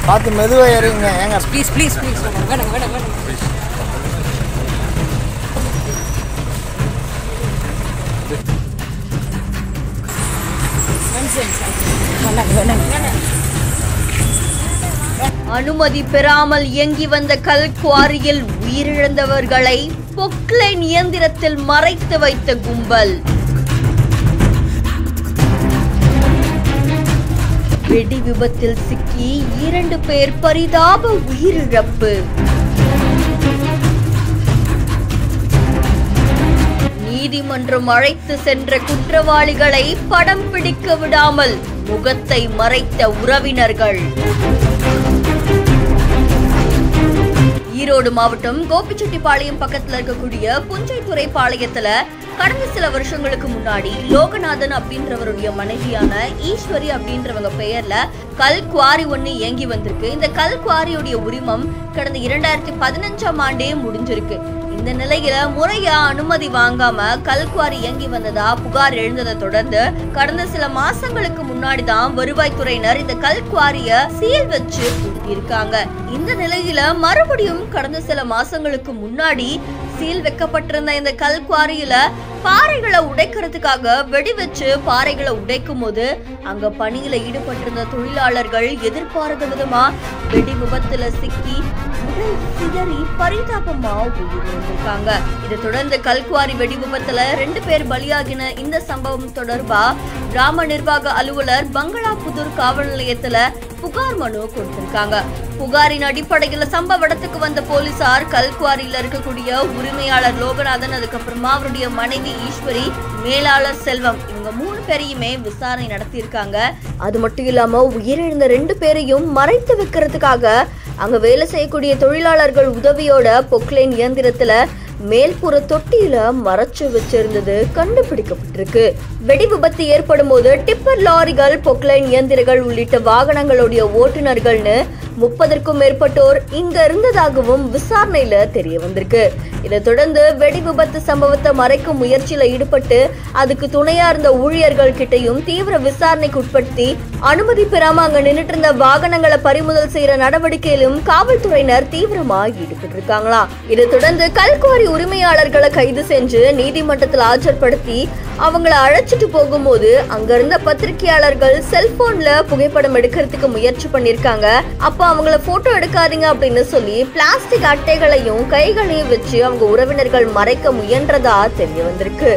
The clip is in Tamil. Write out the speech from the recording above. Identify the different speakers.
Speaker 1: பார்த்து மெதுவாக ஏறுங்க ஏங்க.
Speaker 2: ப்ளீஸ் ப்ளீஸ் ப்ளீஸ் வேணாங்க வேணாங்க வேணாங்க.
Speaker 3: அனுமதி பெறாமல் இயங்கி வந்த கல் குவாரியில் உயிரிழந்தவர்களை பொக்லைன் இயந்திரத்தில் மறைத்து வைத்த கும்பல். வெடி விபத்தில் சிக்கி 2 பேர் பரிதாப உயிரிழப்பு. நீதிமன்றம் அழைத்து சென்ற குற்றவாளிகளை படம் பிடிக்க விடாமல் முகத்தை மறைத்த உறவினர்கள். ஈரோடு மாவட்டம் கோபிச்செட்டிப்பாளையம் பக்கத்துல இருக்கக்கூடிய புஞ்சைத்துறை பாளையத்துல கடந்த சில வருஷங்களுக்கு முன்னாடி லோகநாதன் அப்படின்றவருடைய மனைவியான ஈஸ்வரி அப்படின்றவங்க பெயர்ல கல் குவாரி ஒண்ணு இயங்கி வந்திருக்கு. இந்த கல் குவாரியுடைய உரிமம் கடந்த 2015ஆம் ஆண்டே முடிஞ்சிருக்கு. இந்த நிலையில முறையா அனுமதி வாங்காம கல்குவாரி இயங்கி வந்ததா புகார் எழுந்ததை தொடர்ந்து கடந்த சில மாசங்களுக்கு முன்னாடிதான் வருவாய்த்துறையினர் இந்த கல்குவாரிய சீல் வச்சு பூட்டியிருக்காங்க. இந்த நிலையில மறுபடியும் கடந்த சில மாசங்களுக்கு முன்னாடி சீல் வைக்கப்பட்டிருந்த இந்த கல்குவாரியில பாறைகளை உடைக்கிறதுக்காக வெடி வச்சு பாறைகளை உடைக்கும் போது அங்க பணியில ஈடுபட்டிருந்த தொழிலாளர்கள் எதிர்பாராத விதமா வெடி விபத்துல சிக்கி உடல் சிதறி பரிதாபமா உயிரிழந்திருக்காங்க. இதை தொடர்ந்து கல்குவாரி வெடி விபத்துல 2 பேர் பலியாகின இந்த சம்பவம் தொடர்பா கிராம நிர்வாக அலுவலர் பங்களாபுதூர் காவல் நிலையத்துல புகார் மனு கொடுத்திருக்காங்க. புகாரின் அடிப்படையில் சம்பவ இடத்துக்கு வந்த போலீசார் கல்குவாரியில இருக்கக்கூடிய உரிமையாளர் லோகநாதன், அதுக்கப்புறமா அவருடைய மனைவி ஈஸ்வரி, மேலாளர் செல்வம், இவங்க 3 பேரையுமே விசாரணை நடத்தியிருக்காங்க. அது மட்டும் இல்லாம உயிரிழந்த 2 பேரையும் மறைத்து வைக்கிறதுக்காக அங்க வேலை செய்யக்கூடிய தொழிலாளர்கள் உதவியோட பொக்லைன் இயந்திரத்துல மேல்புற தொட்டியில மறைச்சு வச்சிருந்தது கண்டுபிடிக்கப்பட்டிருக்கு. வெடி விபத்து ஏற்படும் போது டிப்பர் லாரிகள், பொக்லைன் இயந்திரங்கள் உள்ளிட்ட வாகனங்களுடைய ஓட்டுநர்கள்னு 30க்கும் மேற்பட்டோர் இங்க இருந்ததாகவும் விசாரணையில தெரிய வந்திருக்கு. இதை தொடர்ந்து வெடி விபத்து சம்பவத்தை மறைக்கும் முயற்சியில ஈடுபட்டு அதுக்கு துணையா இருந்த ஊழியர்கள் கிட்டையும் தீவிர விசாரணைக்கு உட்படுத்தி அனுமதி பெறாம அங்க நின்றுட்டு இருந்த வாகனங்களை பறிமுதல் செய்யற நடவடிக்கையிலும் காவல்துறையினர் தீவிரமா ஈடுபட்டு இருக்காங்களாம். இதை தொடர்ந்து கல்குவாரி உரிமையாளர்களை கைது செஞ்சு நீதிமன்றத்தில் ஆஜர்படுத்தி அவங்கள அழைச்சிட்டு போகும்போது அங்க இருந்த பத்திரிகையாளர்கள் செல்போன்ல புகைப்படம் எடுக்கிறதுக்கு முயற்சி பண்ணிருக்காங்க. அப்ப அவங்கள போட்டோ எடுக்காதீங்க அப்படின்னு சொல்லி பிளாஸ்டிக் அட்டைகளையும் கைகளையும் வச்சு அவங்க உறவினர்கள் மறைக்க முயன்றதா தெரிய வந்திருக்கு.